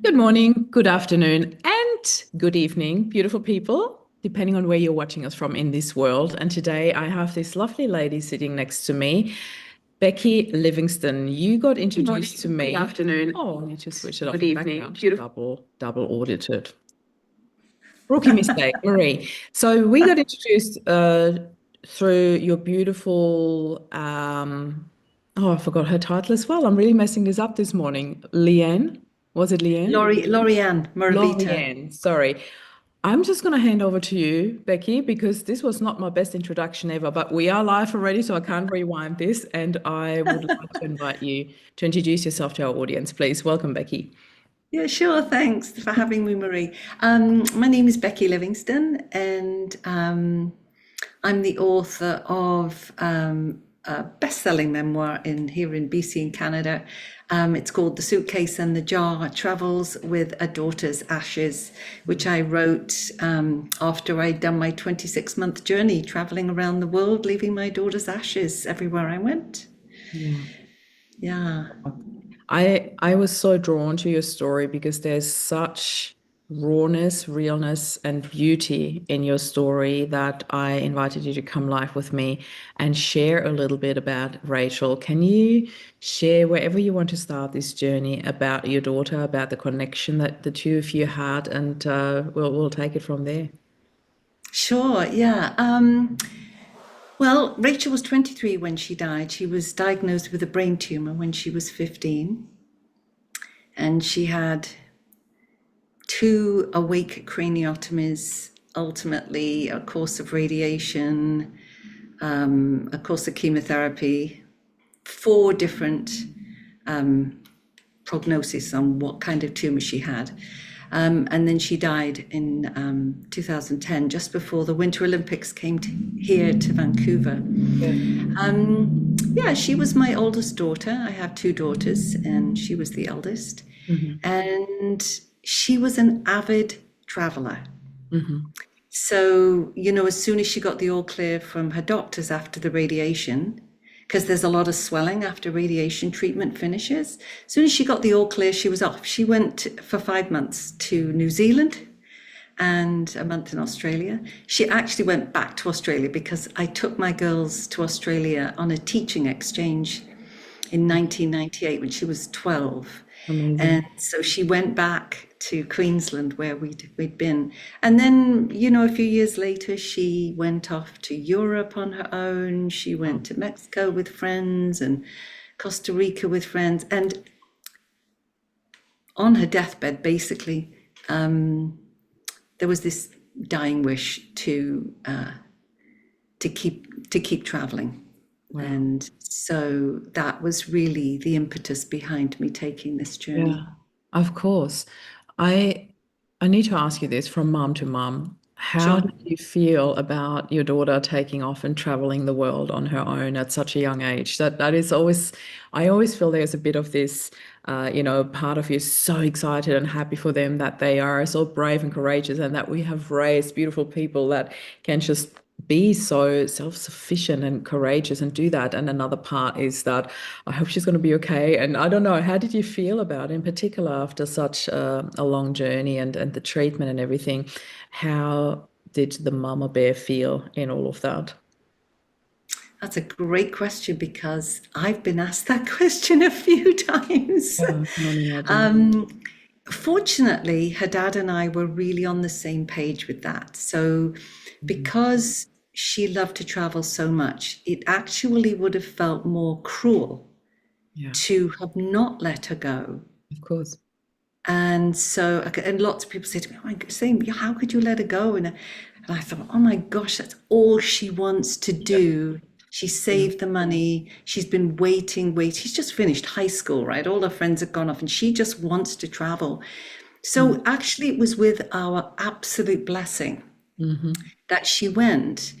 Good morning, good afternoon, and good evening, beautiful people, depending on where you're watching us from in this world. And today I have this lovely lady sitting next to me, Becky Livingston. You got introduced to me. Good afternoon. Oh, let me just switch it off. Good evening. Beautiful. Double audited. Rookie mistake, Marie. So we got introduced through your beautiful, I forgot her title as well. I'm really messing this up this morning. Leanne. Was it Leanne? Lorianne Moravita. Lorianne, sorry. I'm just going to hand over to you, Becky, because this was not my best introduction ever, but we are live already, so I can't rewind this. And I would like to invite you to introduce yourself to our audience, please. Welcome, Becky. Yeah, sure. Thanks for having me, Marie. My name is Becky Livingston, and I'm the author of a best-selling memoir here in BC in Canada. It's called The Suitcase and the Jar, Travels with a Daughter's Ashes, which I wrote after I'd done my 26-month journey traveling around the world, leaving my daughter's ashes everywhere I went. Yeah. I was so drawn to your story because there's such rawness, realness, and beauty in your story that I invited you to come live with me and share a little bit about Rachel. Can you share wherever you want to start this journey about your daughter, about the connection that the two of you had, and we'll take it from there. Sure, yeah. Well, Rachel was 23 when she died. She was diagnosed with a brain tumor when she was 15. And she had 2 awake craniotomies, ultimately a course of radiation, a course of chemotherapy, 4 different prognoses on what kind of tumor she had. And then she died in 2010, just before the Winter Olympics came here to Vancouver. Yeah, she was my oldest daughter. I have 2 daughters, and she was the eldest. And she was an avid traveler. So, as soon as she got the all clear from her doctors after the radiation, because there's a lot of swelling after radiation treatment finishes. As soon as she got the all clear, she was off. She went for 5 months to New Zealand and a month in Australia. She actually went back to Australia because I took my girls to Australia on a teaching exchange in 1998 when she was 12. Amazing. And so she went back to Queensland where we'd been. And then, a few years later, she went off to Europe on her own. She went to Mexico with friends and Costa Rica with friends. And on her deathbed, basically, there was this dying wish to keep traveling. Wow. And so that was really the impetus behind me taking this journey. Yeah, of course. I need to ask you this from mom to mom. How Sure. did you feel about your daughter taking off and traveling the world on her own at such a young age? That is always, I always feel there's a bit of this, part of you is so excited and happy for them that they are so brave and courageous, and that we have raised beautiful people that can just be so self-sufficient and courageous and do that. And another part is that I hope she's going to be okay. And I don't know, how did you feel about it in particular after such a long journey and the treatment and everything? How did the mama bear feel in all of that? That's a great question because I've been asked that question a few times. Fortunately, her dad and I were really on the same page with that. So because she loved to travel so much, it actually would have felt more cruel to have not let her go. Of course. And so, and lots of people say to me, saying, how could you let her go? And I thought, oh my gosh, that's all she wants to do. She saved the money. She's been waiting. She's just finished high school, right? All her friends have gone off and she just wants to travel. So actually it was with our absolute blessing that she went.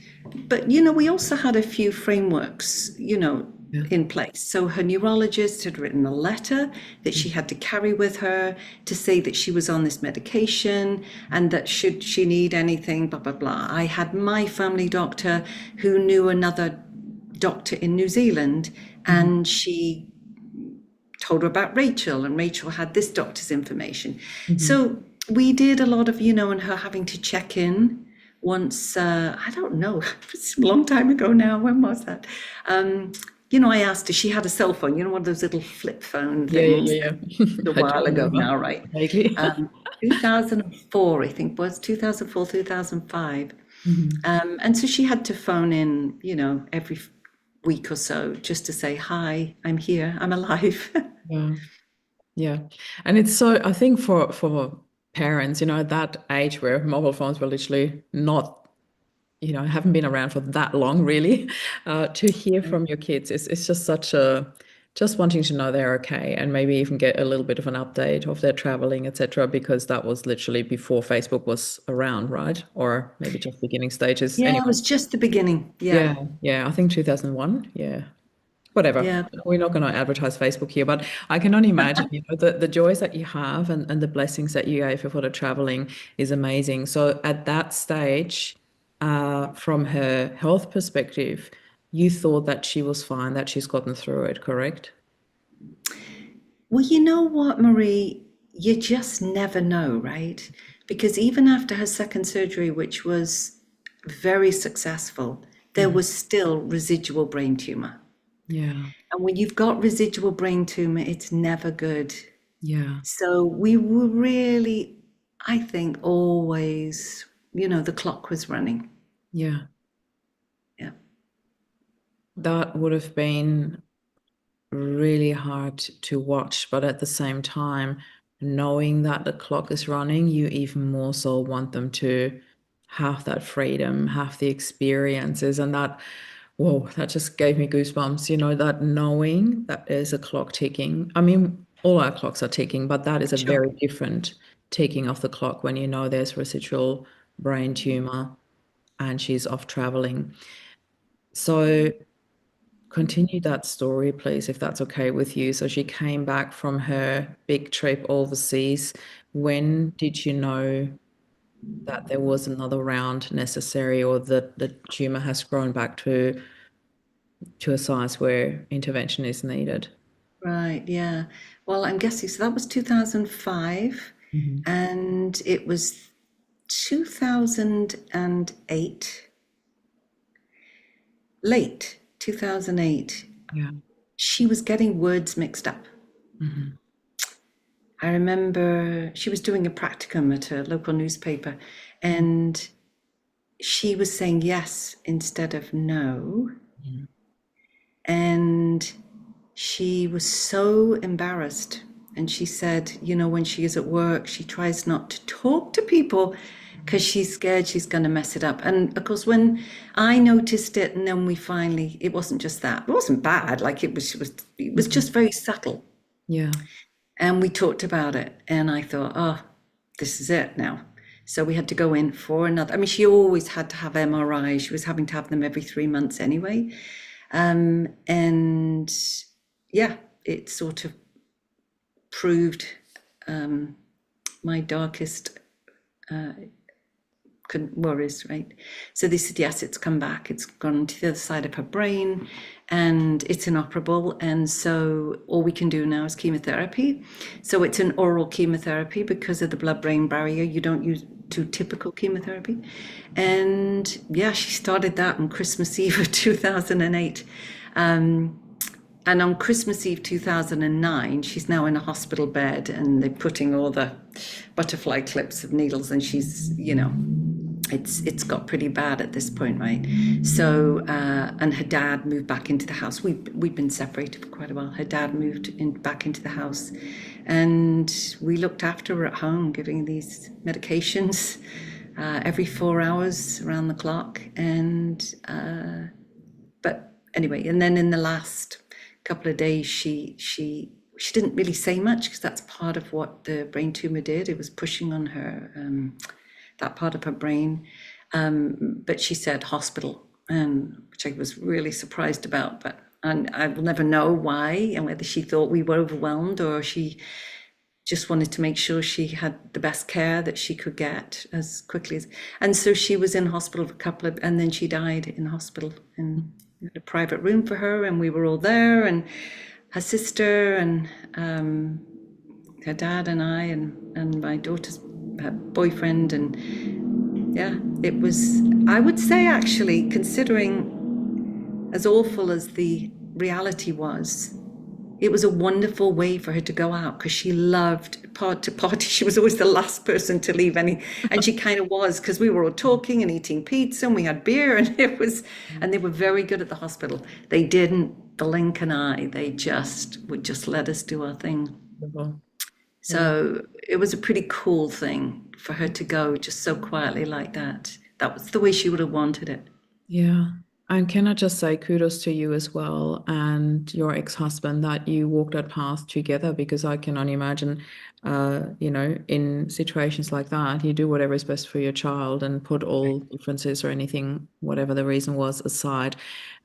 But, we also had a few frameworks, in place. So her neurologist had written a letter that she had to carry with her to say that she was on this medication and that should she need anything, blah, blah, blah. I had my family doctor who knew another doctor in New Zealand, and she told her about Rachel, and Rachel had this doctor's information. Hmm. So we did a lot of, and her having to check in once, I don't know, it's a long time ago now. When was that? I asked her, she had a cell phone, one of those little flip phone Yeah, yeah, things. yeah, yeah. A I do while ago remember now, right? vaguely. 2004, I think, was 2004, 2005. Mhm. And so she had to phone in, every week or so just to say, hi, I'm here, I'm alive. Yeah, yeah. And it's so, I think for parents, at that age where mobile phones were literally not, haven't been around for that long, really, to hear from your kids it's just such just wanting to know they're okay and maybe even get a little bit of an update of their traveling, etc., because that was literally before Facebook was around, right? Or maybe just beginning stages. Yeah, it Anyway, was just the beginning. Yeah, yeah, yeah, I think 2001. Yeah. Whatever. yeah. We're not going to advertise Facebook here, but I can only imagine, the joys that you have and the blessings that you gave her for the traveling is amazing. So at that stage, from her health perspective, you thought that she was fine, that she's gotten through it, correct? Well, you know what, Marie? You just never know, right? Because even after her second surgery, which was very successful, there Mhm. was still residual brain tumor. Yeah, And when you've got residual brain tumor, it's never good. yeah, So we were really, I think, always, the clock was running. yeah. Yeah. That would have been really hard to watch, but at the same time, knowing that the clock is running, you even more so want them to have that freedom, have the experiences, and that, whoa, that just gave me goosebumps, that knowing that there's a clock ticking. I mean, all our clocks are ticking, but that is a Sure. very different ticking of the clock when you know there's residual brain tumor and she's off traveling. So continue that story, please, if that's okay with you. So she came back from her big trip overseas. When did you know that there was another round necessary or that the tumor has grown back to a size where intervention is needed? Right. Yeah. Well, I'm guessing so that was 2005, Mhm. and it was 2008, late 2008. Yeah. She was getting words mixed up. Hmm. I remember she was doing a practicum at a local newspaper, and she was saying yes instead of no. Hmm. And she was so embarrassed. And she said, when she is at work, she tries not to talk to people because she's scared she's going to mess it up. And of course, when I noticed it, and then it wasn't just that. It wasn't bad. Like it was Hmm. just very subtle. Yeah. And we talked about it. And I thought, oh, this is it now. So we had to go in for another. I mean, she always had to have MRI. She was having to have them every 3 months anyway. And yeah, it sort of proved my darkest worries, right? So they said, yes, it's come back. It's gone to the other side of her brain and it's inoperable. And so all we can do now is chemotherapy. So it's an oral chemotherapy because of the blood-brain barrier. You don't do typical chemotherapy. And yeah, she started that on Christmas Eve of 2008. And on Christmas Eve 2009, she's now in a hospital bed and they're putting all the butterfly clips of needles, and she's, it's got pretty bad at this point, right? So, and her dad moved back into the house. We've been separated for quite a while. Her dad moved back into the house, and we looked after her at home, giving these medications every 4 hours around the clock. And but anyway, and then in the last couple of days, she didn't really say much because that's part of what the brain tumor did. It was pushing on her that part of her brain. But she said hospital, which I was really surprised about. And I will never know why, and whether she thought we were overwhelmed or she just wanted to make sure she had the best care that she could get as quickly as. And so she was in hospital for and then she died in hospital, in a private room for her, and we were all there, and her sister and her dad and I and my daughter's boyfriend. And yeah, it was, I would say actually, considering as awful as the reality was, it was a wonderful way for her to go out because she loved to party. She was always the last person to leave any, and she kind of was because we were all talking and eating pizza and we had beer and it was, and they were very good at the hospital. They didn't blink an eye. They just would just let us do our thing. Wonderful. Yeah. So it was a pretty cool thing for her to go just so quietly like that. That was the way she would have wanted it. Yeah. And can I just say kudos to you as well and your ex-husband that you walked that path together because I can only imagine, in situations like that, you do whatever is best for your child and put all differences or anything, whatever the reason was, aside.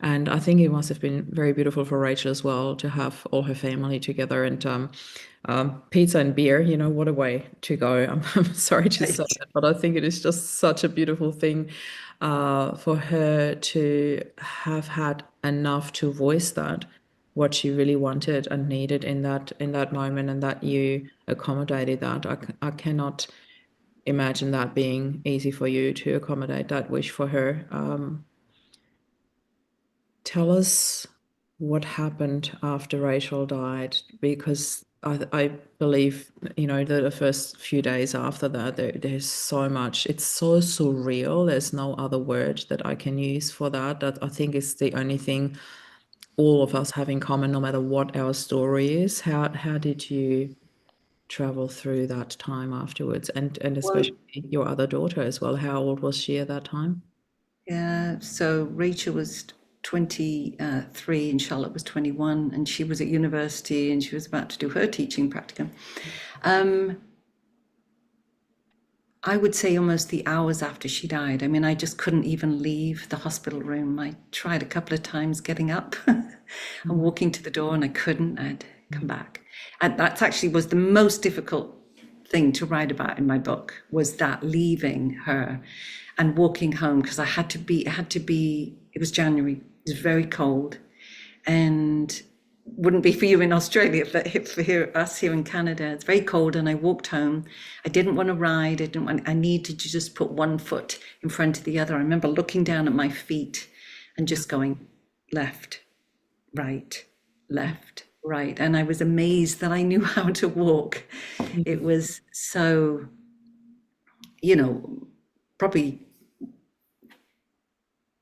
And I think it must have been very beautiful for Rachel as well to have all her family together and pizza and beer, what a way to go. I'm sorry to say Right. that, but I think it is just such a beautiful thing for her to have had enough to voice that what she really wanted and needed in that moment, and that you accommodated that. I cannot imagine that being easy for you to accommodate that wish for her. Tell us what happened after Rachel died, because I believe, that the first few days after that, there's so much, it's so surreal. There's no other word that I can use for that. That I think is the only thing all of us have in common, no matter what our story is. How did you travel through that time afterwards? And Well, especially your other daughter as well. How old was she at that time? yeah, so Rachel was 23 and Charlotte was 21, and she was at university and she was about to do her teaching practicum. Um, I would say almost the hours after she died. I mean, I just couldn't even leave the hospital room. I tried a couple of times getting up and walking to the door, and I couldn't. I'd come back. And that actually was the most difficult thing to write about in my book, was that leaving her and walking home, because it was January, it was very cold, and wouldn't be for you in Australia, but for us here in Canada, it's very cold. And I walked home. I didn't want to ride. I needed to just put one foot in front of the other. I remember looking down at my feet and just going left, right, left, right. And I was amazed that I knew how to walk. It was so, probably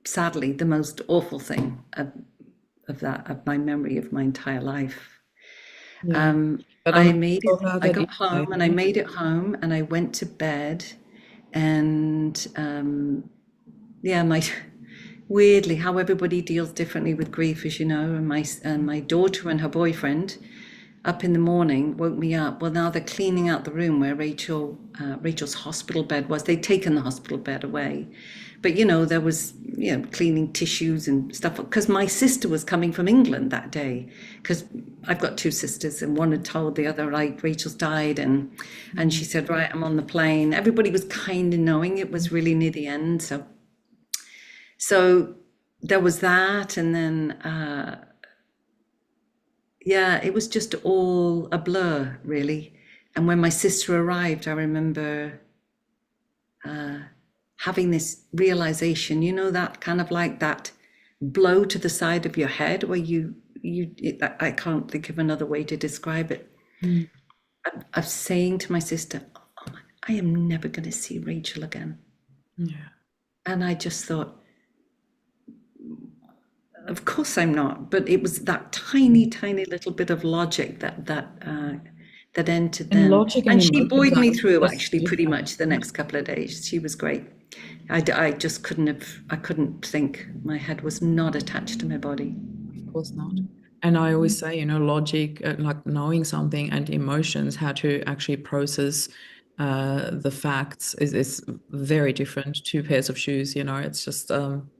sadly the most awful thing of my memory of my entire life. Yeah. But I I'm made so it. glad I that you got home and I stayed. made it home and I went to bed. And yeah, my weirdly, how everybody deals differently with grief, as you know. And my daughter and her boyfriend up in the morning woke me up. Well, now they're cleaning out the room where Rachel's hospital bed was. They'd taken the hospital bed away, but there was cleaning tissues and stuff, because my sister was coming from England that day, because I've got two sisters and one had told the other, like, Rachel's died, and she said, right, I'm on the plane. Everybody was kind of knowing it was really near the end, so there was that. And then yeah, it was just all a blur, really. And when my sister arrived, I remember having this realization, that kind of like that blow to the side of your head where I can't think of another way to describe it, Mm. of saying to my sister, oh, I am never going to see Rachel again. Yeah. And I just thought, of course I'm not. But it was that tiny, tiny little bit of logic that entered And then. logic and And she emotions buoyed are me through just actually pretty different. much the next couple of days. She was great. I just I couldn't think. My head was not attached to my body. Of course not. And I always say, logic, like knowing something, and emotions, how to actually process the facts is very different. Two pairs of shoes, it's just, I'm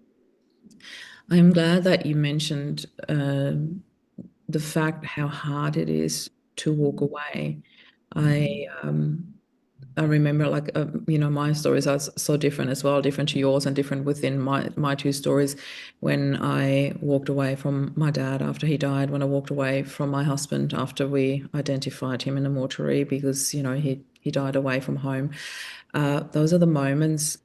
glad that you mentioned the fact how hard it is to walk away. I I remember like, my stories are so different as well, different to yours and different within my two stories. When I walked away from my dad after he died, when I walked away from my husband after we identified him in a mortuary because, he died away from home. Those are the moments,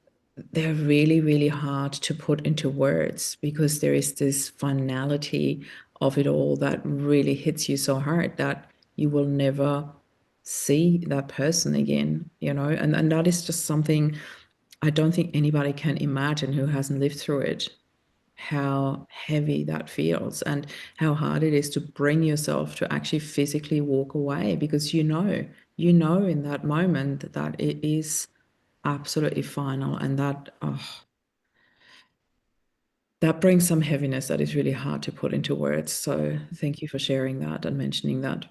they're really, really hard to put into words because there is this finality of it all that really hits you so hard that you will never see that person again, and that is just something I don't think anybody can imagine who hasn't lived through it, how heavy that feels and how hard it is to bring yourself to actually physically walk away because you know in that moment that it is absolutely final and that brings some heaviness that is really hard to put into words. So thank you for sharing that and mentioning that.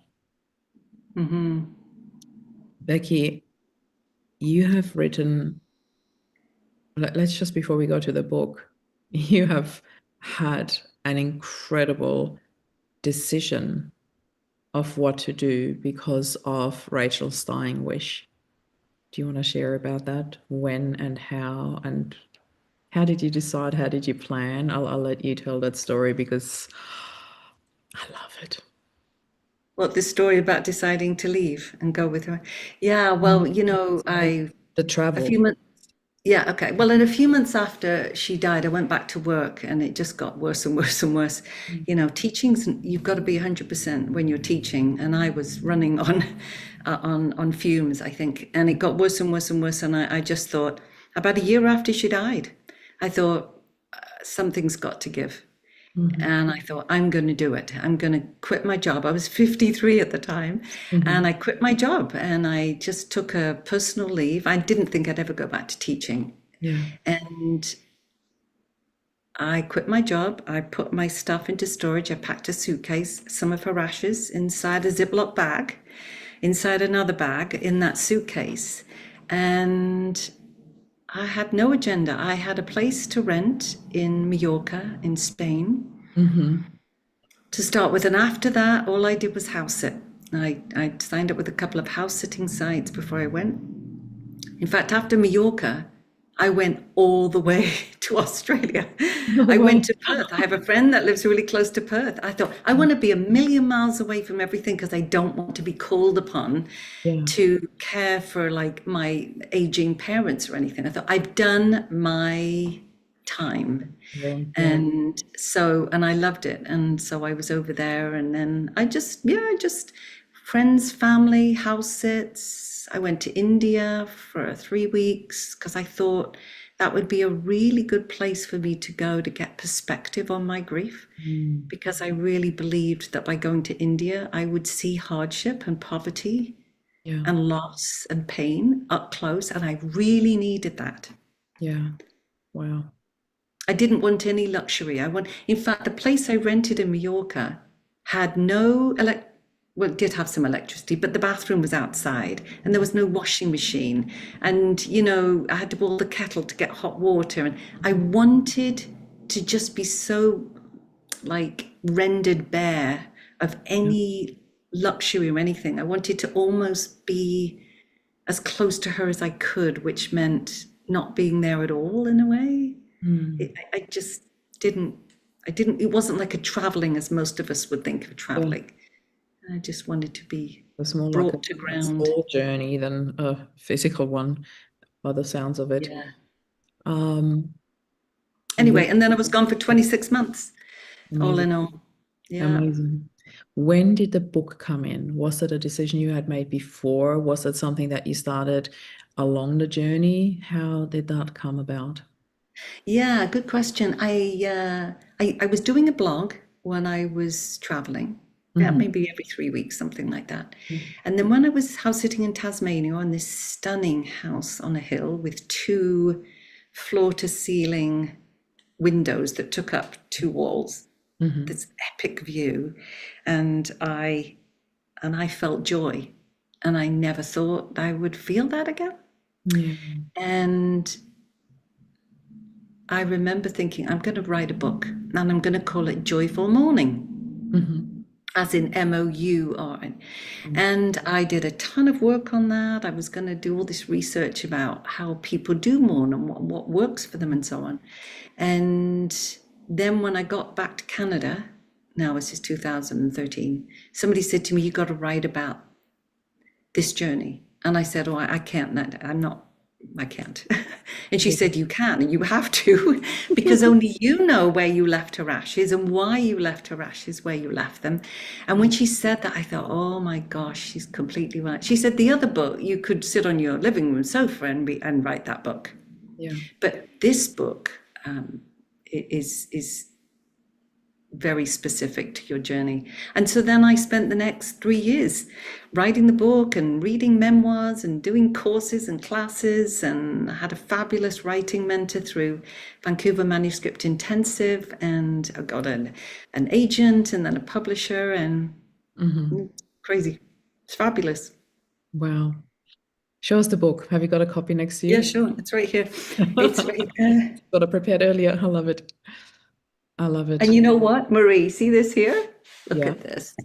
Becky, you have written, let's just before we go to the book, you have had an incredible decision of what to do because of Rachel's dying wish. Do you want to share about that? When and how did you decide? How did you plan? I'll let you tell that story because I love it. What, the story about deciding to leave and go with her? Yeah, well, The a travel. few months. Yeah, okay. Well, in a few months after she died, I went back to work and it just got worse and worse and worse. Teaching's, you've got to be 100% when you're teaching. And I was running on, on fumes, I think. And it got worse and worse and worse. And I just thought, about a year after she died, I thought, something's got to give. And I thought, I'm going to do it. I'm going to quit my job. I was 53 at the time. And I quit my job and I just took a personal leave. I didn't think I'd ever go back to teaching. Yeah. And I quit my job. I put my stuff into storage. I packed a suitcase, some of her ashes inside a Ziploc bag, inside another bag in that suitcase. And I had no agenda. I had a place to rent in Mallorca, in Spain, to start with. And after that, all I did was house sit. I signed up with a couple of house sitting sites before I went. In fact, after Mallorca, I went all the way to Australia. I went to Perth. I have a friend that lives really close to Perth. I thought, I want to be a million miles away from everything because I don't want to be called upon Yeah. to care for like my aging parents or anything. I thought, I've done my time. Yeah. And so, and I loved it. And so I was over there and then I just friends, family, house sits. I went to India for 3 weeks because I thought that would be a really good place for me to go to get perspective on my grief. Because I really believed that by going to India, I would see hardship and poverty Yeah. and loss and pain up close. And I really needed that. Yeah. Wow. I didn't want any luxury. In fact, the place I rented in Mallorca had well, it did have some electricity, but the bathroom was outside and there was no washing machine. And, I had to boil the kettle to get hot water. And I wanted to just be so like rendered bare of any luxury or anything. I wanted to almost be as close to her as I could, which meant not being there at all in a way. I just didn't, it wasn't like a traveling as most of us would think of traveling. I just wanted to be It's more like brought to a ground. small journey than a physical one, by the sounds of it. Yeah. When- Anyway, and then I was gone for 26 months, all in all. Yeah. Amazing. When did the book come in? Was it a decision you had made before? Was it something that you started along the journey? How did that come about? Yeah, good question. I was doing a blog when I was traveling. Yeah, maybe every 3 weeks, something like that. And then when I was house sitting in Tasmania on this stunning house on a hill with 2 floor to ceiling windows that took up 2 walls, this epic view, and I felt joy, and I never thought I would feel that again. And I remember thinking, I'm going to write a book and I'm going to call it Joyful Morning. as in MOUR. Mm. And I did a ton of work on that. I was going to do all this research about how people do mourn and what works for them and so on. And then when I got back to Canada, now this is 2013, somebody said to me, you got to write about this journey. And I said, oh, I can't. I can't. And she said, you can and you have to, because only you know where you left her ashes and why you left her ashes where you left them. And when she said that, I thought, oh my gosh, she's completely right. She said, the other book, you could sit on your living room sofa and write that book. Yeah. But this book is very specific to your journey. And so then I spent the next 3 years writing the book and reading memoirs and doing courses and classes, and I had a fabulous writing mentor through Vancouver Manuscript Intensive, and I got an agent and then a publisher, and crazy. It's fabulous. Wow. Show us the book. Have you got a copy next to you? Yeah, sure. It's right here. It's right there. Got it prepared earlier. I love it. I love it. And you know what, Marie, see this here? Look Yeah. at this.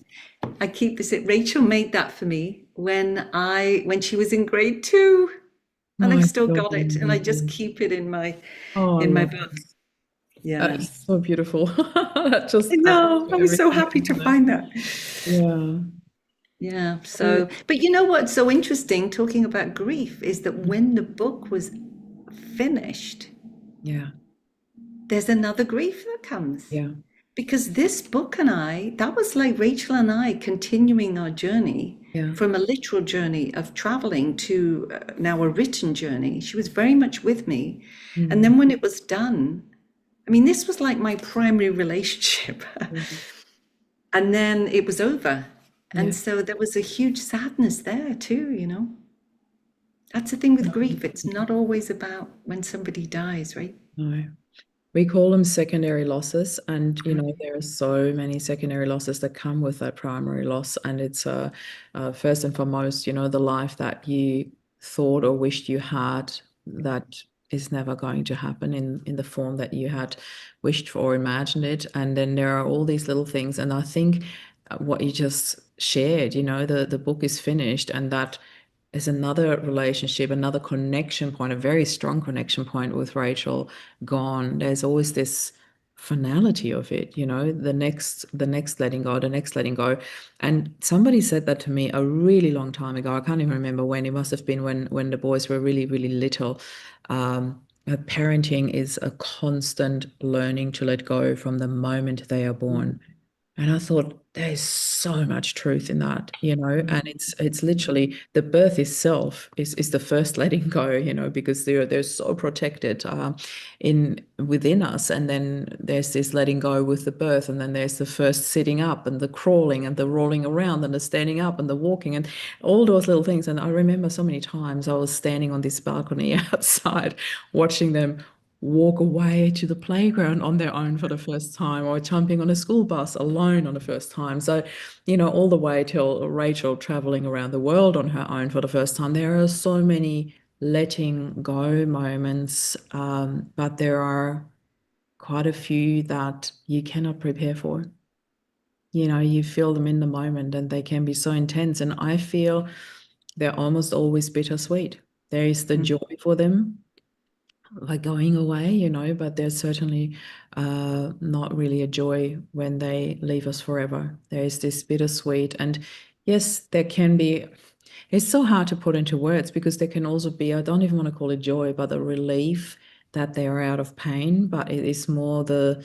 I keep this. Rachel made that for me when she was in grade 2, and Oh, I've I still love got it, and I just it. keep it in my Oh, I love book. it. Yeah, That is so beautiful. That just I know. adds I to was so everything, happy to isn't it? find that. Yeah. Yeah. So, but you know what's so interesting talking about grief is that when the book was finished, Yeah. there's another grief that comes. Yeah. Because this book and that was like Rachel and I continuing our journey Yeah. from a literal journey of traveling to now a written journey. She was very much with me. And then when it was done, I mean, this was like my primary relationship. And then it was over. And Yeah. so there was a huge sadness there too, you know. That's the thing with grief. It's not always about when somebody dies, right? No. We call them secondary losses, and there are so many secondary losses that come with that primary loss. And it's first and foremost, the life that you thought or wished you had that is never going to happen in the form that you had wished for or imagined it. And then there are all these little things. And I think what you just shared, the book is finished, and that is another relationship, another connection point, a very strong connection point with Rachel gone. There's always this finality of it, the next letting go, the next letting go. And somebody said that to me a really long time ago. I can't even remember when. It must have been when the boys were really, really little. Parenting is a constant learning to let go from the moment they are born. And I thought there's so much truth in that, and it's literally the birth itself is the first letting go, because they're so protected within us. And then there's this letting go with the birth, and then there's the first sitting up and the crawling and the rolling around and the standing up and the walking and all those little things. And I remember so many times I was standing on this balcony outside watching them walk away to the playground on their own for the first time, or jumping on a school bus alone on the first time. So, all the way till Rachel traveling around the world on her own for the first time. There are so many letting go moments, but there are quite a few that you cannot prepare for. You feel them in the moment, and they can be so intense. And I feel they're almost always bittersweet. There is the joy for them, like going away, but there's certainly not really a joy when they leave us forever. There is this bittersweet. And yes, there can be, it's so hard to put into words, because there can also be, I don't even want to call it joy, but the relief that they are out of pain. But it is more the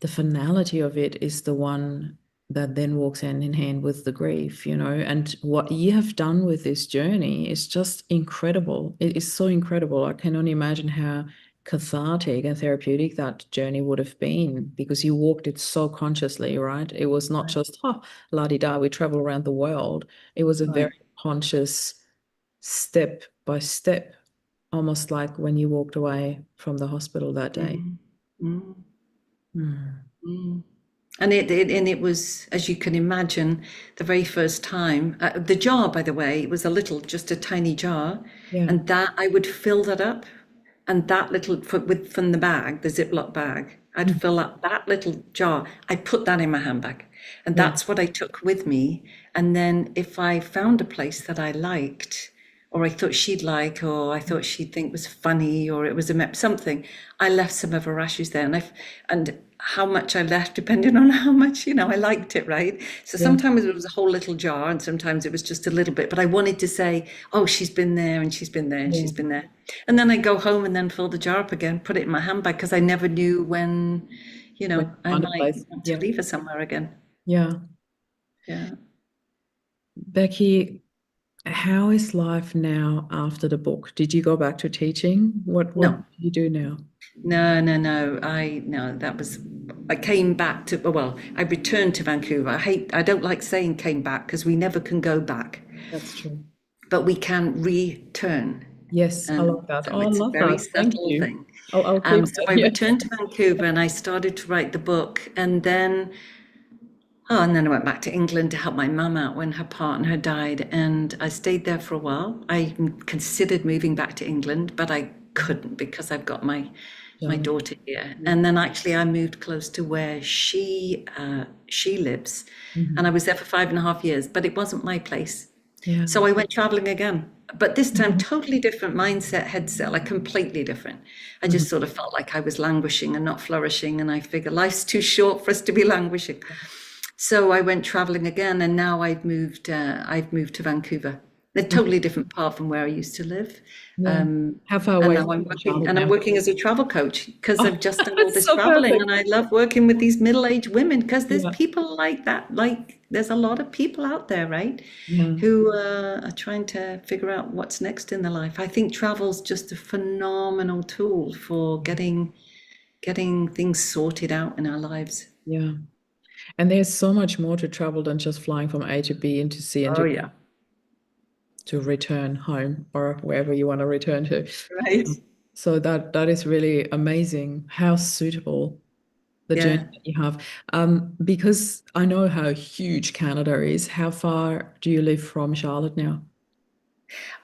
finality of it is the one that then walks hand in hand with the grief, and what you have done with this journey is just incredible. It is so incredible. I can only imagine how cathartic and therapeutic that journey would have been, because you walked it so consciously, right? It was not just, la-di-da, we travel around the world. It was a Right. very conscious step by step, almost like when you walked away from the hospital that day. And it was, as you can imagine, the very first time. The jar, by the way, it was just a tiny jar, Yeah. and that I would fill that up, and that little from the bag, the Ziploc bag, I'd fill up that little jar. I'd put that in my handbag. And Yeah. that's what I took with me. And then if I found a place that I liked, or I thought she'd like, or I thought she'd think was funny, or it was something, I left some of her ashes there. And how much I left depending on how much, I liked it, right? So Yeah. sometimes it was a whole little jar, and sometimes it was just a little bit. But I wanted to say, oh, she's been there, and she's been there, and Yeah. she's been there. And then I go home and then fill the jar up again, put it in my handbag, because I never knew when, When you I find a might place. want to Yeah. leave her somewhere again. Yeah. Yeah. Becky, how is life now after the book? Did you go back to teaching? What do No, you do now? no, no, no. No, I came back to, well, I returned to Vancouver. I don't like saying came back because we never can go back, That's true. but we can return. Yes, I And love that. so Oh, I it's a love very that. Thank subtle you. thing. I'll keep So that. I Yeah. returned to Vancouver and I started to write the book. And then I went back to England to help my mum out when her partner died. And I stayed there for a while. I considered moving back to England, but I couldn't because I've got my Done. daughter here. Yeah. And then actually I moved close to where she lives. And I Mhm. was there for 5.5 years, but it wasn't my place. Yeah. So I went traveling again, but this time Mhm. totally different mindset, headset, like completely different. I Mhm. just sort of felt like I was languishing and not flourishing, and I figure life's too short for us to be languishing. So I went traveling again, and now I've moved to Vancouver, a totally different part from where I used to live. Yeah. Um, How far and away now I'm from working, Charlotte and I'm now? working as a travel coach because Oh, I've just done all that's this so traveling, perfect. and I love working with these middle-aged women because there's Yeah. people like that. Like there's a lot of people out there, right, Yeah. who are trying to figure out what's next in their life. I think travel's just a phenomenal tool for getting things sorted out in our lives. Yeah. And there's so much more to travel than just flying from A to B into C and Oh yeah, to return home or wherever you want to return to. right. So that is really amazing. How suitable the journey Yeah. that you have. Because I know how huge Canada is. How far do you live from Charlotte now?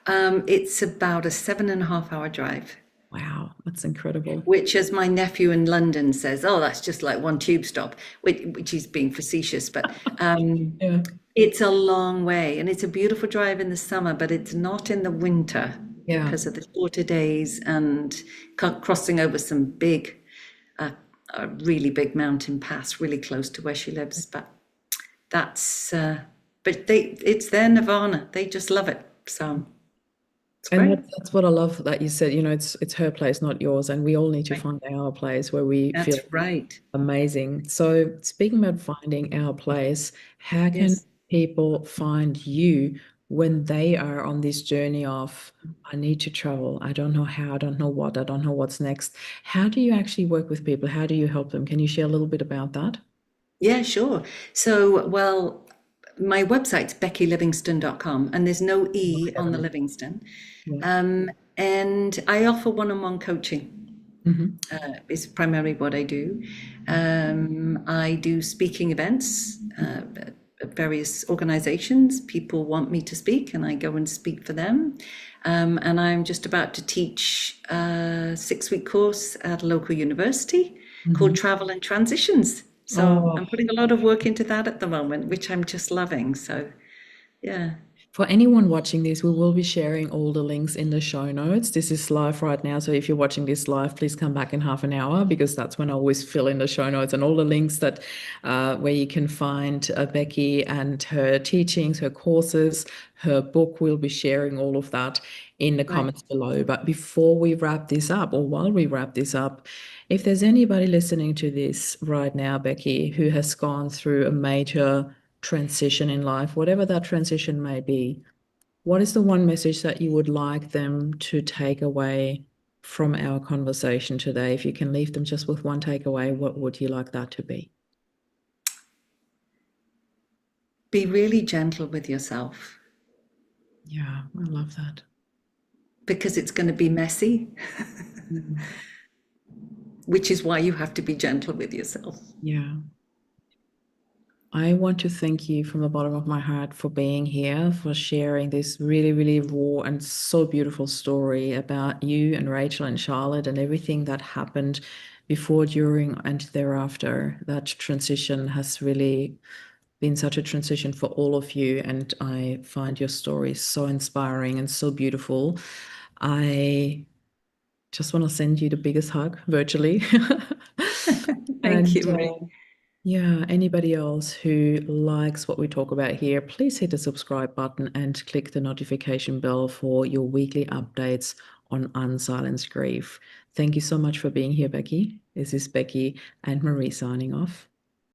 It's about a 7.5 hour drive, Wow, that's incredible. which, as my nephew in London says, oh, that's just like one tube stop, which is being facetious, but Yeah, it's a long way and it's a beautiful drive in the summer, but it's not in the winter yeah. because of the shorter days and crossing over some uh, a really big mountain pass really close to where she lives. But that's, it's their nirvana. They just love it. So it's And great. that's what I love that you said, it's her place, not yours. And we all need to Right. find our place where we feel That's right. amazing. So, speaking about finding our place, how can Yes. people find you when they are on this journey of, I need to travel, I don't know how, I don't know what, I don't know what's next? How do you actually work with people? How do you help them? Can you share a little bit about that? Yeah, sure. So, well, my website's beckylivingston.com and there's no Look E at on the them. Livingston. Yeah. And I offer one-on-one coaching. Hmm. Is primarily what I do. I do speaking events at various organizations. People want me to speak, and I go and speak for them. And I'm just about to teach a 6-week course at a local university called Hmm. Travel and Transitions. So Oh, I'm putting a lot of work into that at the moment, which I'm just loving. So, yeah, for anyone watching this, we will be sharing all the links in the show notes. This is live right now. So if you're watching this live, please come back in half an hour because that's when I always fill in the show notes and all the links that where you can find Becky and her teachings, her courses, her book. We'll be sharing all of that in the right. comments below. But before we wrap this up, or while we wrap this up, if there's anybody listening to this right now, Becky, who has gone through a major transition in life, whatever that transition may be, what is the one message that you would like them to take away from our conversation today? If you can leave them just with one takeaway, what would you like that to be? Be really gentle with yourself Yeah, I love that. because it's going to be messy, Mm. which is why you have to be gentle with yourself. Yeah. I want to thank you from the bottom of my heart for being here, for sharing this really, really raw and so beautiful story about you and Rachel and Charlotte and everything that happened before, during, and thereafter. That transition has really been such a transition for all of you, and I find your story so inspiring and so beautiful. I just want to send you the biggest hug virtually. Thank you, And Marie. yeah, anybody else who likes what we talk about here, please hit the subscribe button and click the notification bell for your weekly updates on Unsilence Grief. Thank you so much for being here, Becky. This is Becky and Marie signing off.